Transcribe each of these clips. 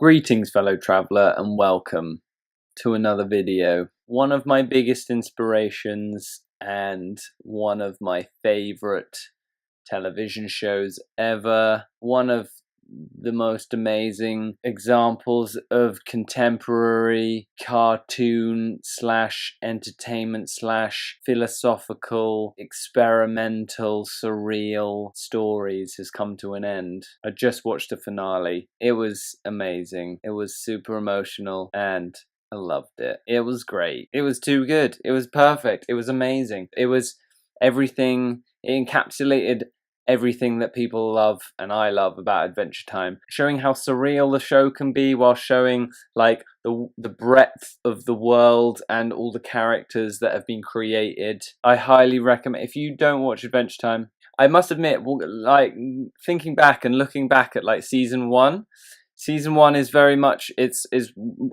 Greetings, fellow traveller, and welcome to another video. One of my biggest inspirations and one of my favourite television shows ever. One of the most amazing examples of contemporary cartoon slash entertainment slash philosophical, experimental, surreal stories has come to an end. I just watched the finale. It was amazing. It was super emotional and I loved it. It was great. It was too good. It was perfect. It was amazing. It was everything. It encapsulated everything that people love and I love about Adventure Time, showing how surreal the show can be while showing like the breadth of the world and all the characters that have been created. I highly recommend, if you don't watch Adventure Time, I must admit, like thinking back and looking back at like season one is very much, it's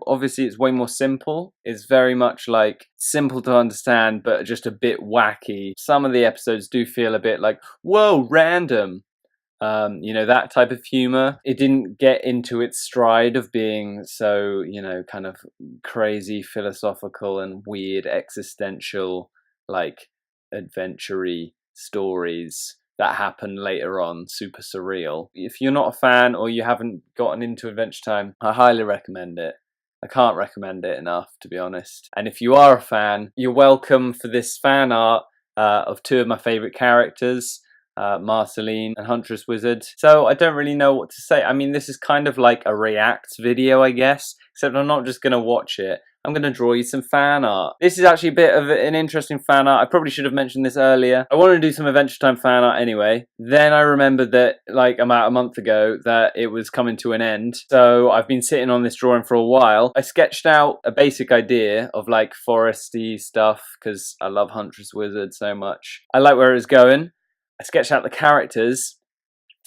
obviously it's way more simple. It's very much like simple to understand, but just a bit wacky. Some of the episodes do feel a bit like, whoa, random. You know, that type of humor. It didn't get into its stride of being so, you know, kind of crazy, philosophical and weird, existential, like adventure-y stories that happen later on, super surreal. If you're not a fan or you haven't gotten into Adventure Time, I highly recommend it. I can't recommend it enough, to be honest. And if you are a fan, you're welcome for this fan art of two of my favourite characters, Marceline and Huntress Wizard. So I don't really know what to say. I mean, this is kind of like a react video, I guess, except I'm not just going to watch it. I'm going to draw you some fan art. This is actually a bit of an interesting fan art. I probably should have mentioned this earlier. I wanted to do some Adventure Time fan art anyway. Then I remembered that like about a month ago that it was coming to an end. So I've been sitting on this drawing for a while. I sketched out a basic idea of like foresty stuff because I love Huntress Wizard so much. I like where it was going. I sketched out the characters.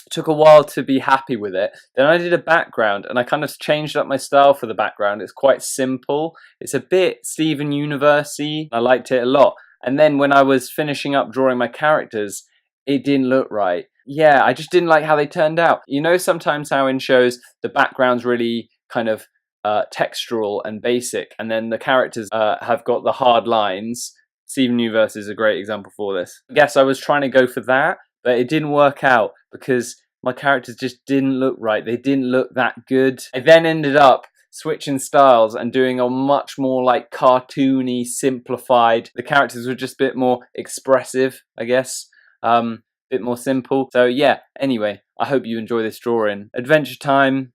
It took a while to be happy with it. Then I did a background and I kind of changed up my style for the background. It's quite simple. It's a bit Steven Universe-y. I liked it a lot. And then when I was finishing up drawing my characters, it didn't look right. Yeah, I just didn't like how they turned out. You know, sometimes how in shows the background's really kind of textural and basic, and then the characters have got the hard lines. Steven Universe is a great example for this. I guess I was trying to go for that, but it didn't work out because my characters just didn't look right. They didn't look that good. I then ended up switching styles and doing a much more like cartoony, simplified. The characters were just a bit more expressive, I guess. Bit more simple. So yeah, anyway, I hope you enjoy this drawing. Adventure Time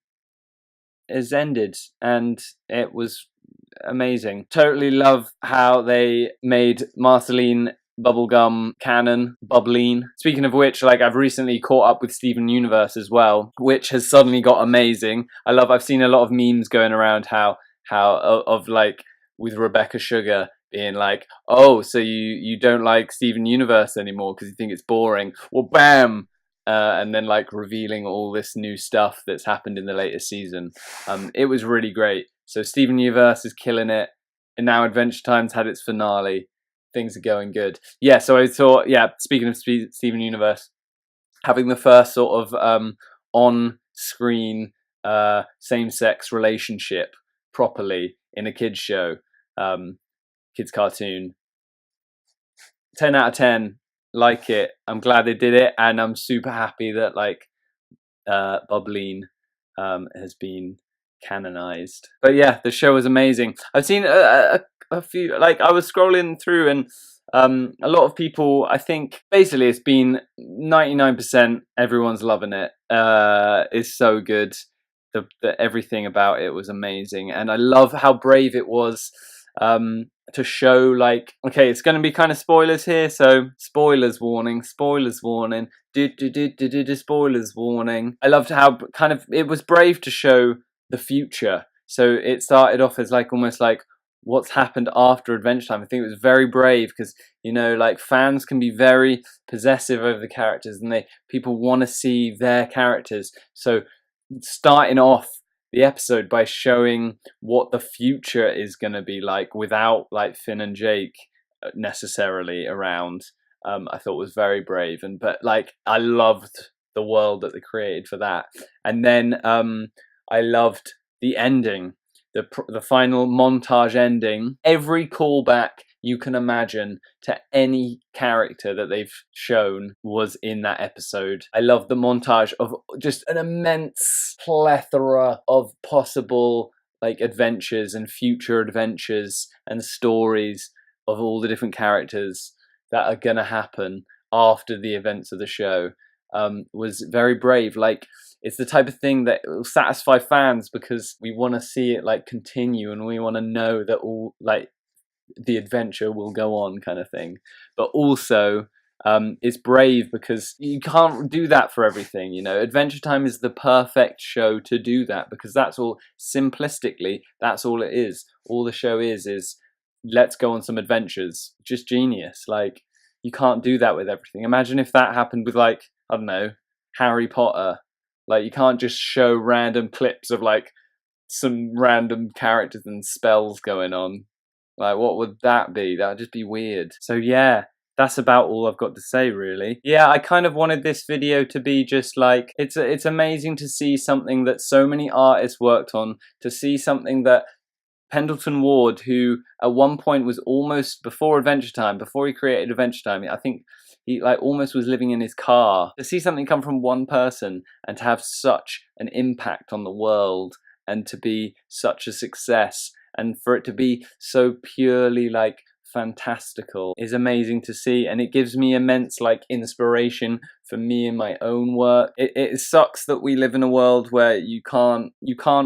has ended and it was amazing. Totally love how they made Marceline bubblegum canon, Bubbleen. Speaking of which, like I've recently caught up with Steven Universe as well, which has suddenly got amazing. I've seen a lot of memes going around how of like with Rebecca Sugar being like, oh, so you don't like Steven Universe anymore because you think it's boring. Well, bam! And then like revealing all this new stuff that's happened in the latest season. It was really great. So Steven Universe is killing it, and now Adventure Time's had its finale. Things are going good. Yeah, so I thought, yeah, speaking of Steven Universe, having the first sort of on-screen same-sex relationship properly in a kids show, kids cartoon, 10 out of 10, like it. I'm glad they did it, and I'm super happy that like Bubbleen has been canonized. But yeah, the show was amazing. I've seen a few, like I was scrolling through and a lot of people, I think basically it's been 99% everyone's loving it. It's so good. Everything about it was amazing, and I love how brave it was to show like, okay, it's going to be kind of spoilers here, so spoilers warning, spoilers warning, spoilers warning. I loved how kind of it was brave to show the future. So it started off as like almost like what's happened after Adventure Time. I think it was very brave because, you know, like fans can be very possessive over the characters and people want to see their characters. So starting off the episode by showing what the future is going to be like without like Finn and Jake necessarily around, I thought was very brave. But like I loved the world that they created for that. And then I loved the ending, the final montage ending, every callback you can imagine to any character that they've shown was in that episode. I love the montage of just an immense plethora of possible like adventures and future adventures and stories of all the different characters that are gonna happen after the events of the show. Was very brave. Like, it's the type of thing that will satisfy fans because we want to see it like continue, and we want to know that all like the adventure will go on, kind of thing. But also, it's brave because you can't do that for everything. You know, Adventure Time is the perfect show to do that, because that's all, simplistically, that's all it is. All the show is let's go on some adventures. Just genius. Like, you can't do that with everything. Imagine if that happened with, like, I don't know, Harry Potter. Like, you can't just show random clips of like some random characters and spells going on. Like, what would that be? That would just be weird. So yeah, that's about all I've got to say, really. Yeah, I kind of wanted this video to be just like, it's amazing to see something that so many artists worked on, to see something that Pendleton Ward, who at one point was almost, before Adventure Time, before he created Adventure Time, I think he like almost was living in his car. To see something come from one person and to have such an impact on the world and to be such a success, and for it to be so purely like fantastical, is amazing to see, and it gives me immense like inspiration for me in my own work. It sucks that we live in a world where you can't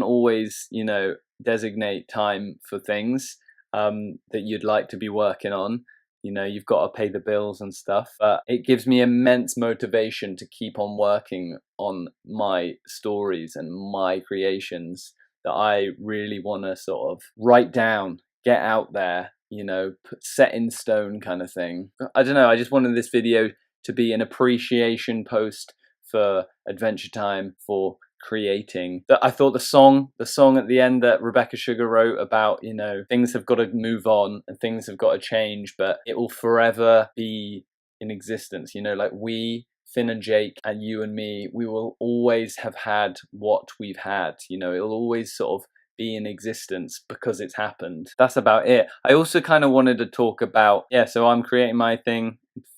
always, you know, designate time for things that you'd like to be working on. You know, you've got to pay the bills and stuff, but it gives me immense motivation to keep on working on my stories and my creations that I really want to sort of write down, get out there, you know, set in stone kind of thing. I don't know, I just wanted this video to be an appreciation post for Adventure Time, for creating. I thought the song at the end that Rebecca Sugar wrote about, you know, things have got to move on and things have got to change, but it will forever be in existence. You know, like we, Finn and Jake, and you and me, we will always have had what we've had. You know, it'll always sort of be in existence because it's happened. That's about it. I also kind of wanted to talk about, yeah, so I'm creating my thing,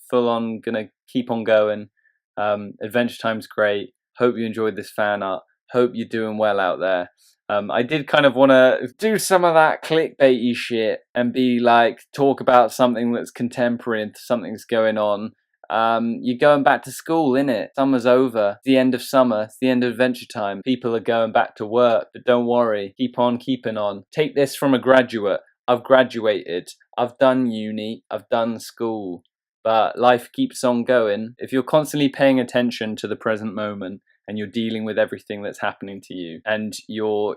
full on, gonna keep on going. Adventure Time's great. Hope you enjoyed this fan art. Hope you're doing well out there. I did kind of want to do some of that clickbaity shit and be like, talk about something that's contemporary and something's going on. You're going back to school, innit? Summer's over. It's the end of summer. It's the end of Adventure Time. People are going back to work, but don't worry. Keep on keeping on. Take this from a graduate. I've graduated. I've done uni. I've done school. But life keeps on going. If you're constantly paying attention to the present moment and you're dealing with everything that's happening to you, and your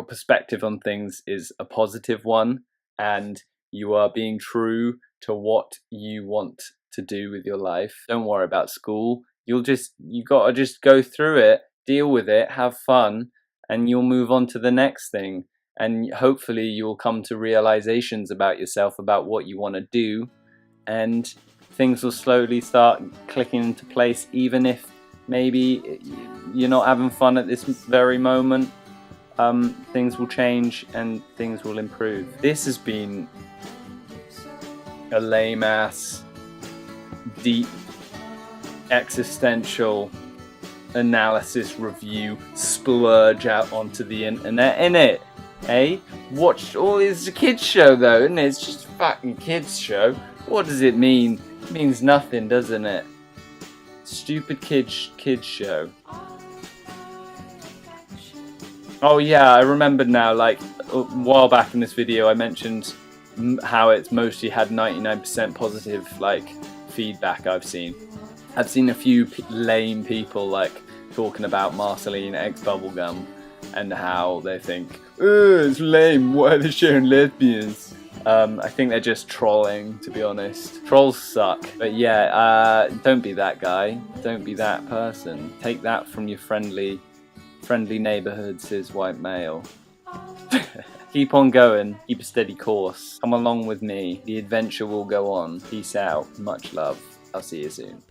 perspective on things is a positive one, and you are being true to what you want to do with your life, don't worry about school. You gotta just go through it, deal with it, have fun, and you'll move on to the next thing. And hopefully you'll come to realizations about yourself, about what you want to do, and things will slowly start clicking into place, even if maybe you're not having fun at this very moment. Things will change and things will improve. This has been a lame ass, deep, existential analysis review splurge out onto the internet, innit? Hey, watch all this. A kids show though, isn't it? It's just a fucking kids show. What does it mean? It means nothing, doesn't it? Stupid kids show. Oh yeah, I remembered now, like a while back in this video I mentioned how it's mostly had 99% positive like feedback. I've seen a few lame people like talking about Marceline X Bubblegum and how they think, oh, it's lame, why are they sharing lesbians? I think they're just trolling, to be honest. Trolls suck. But yeah, don't be that guy. Don't be that person. Take that from your friendly neighborhood cis white male. Keep on going. Keep a steady course. Come along with me. The adventure will go on. Peace out. Much love. I'll see you soon.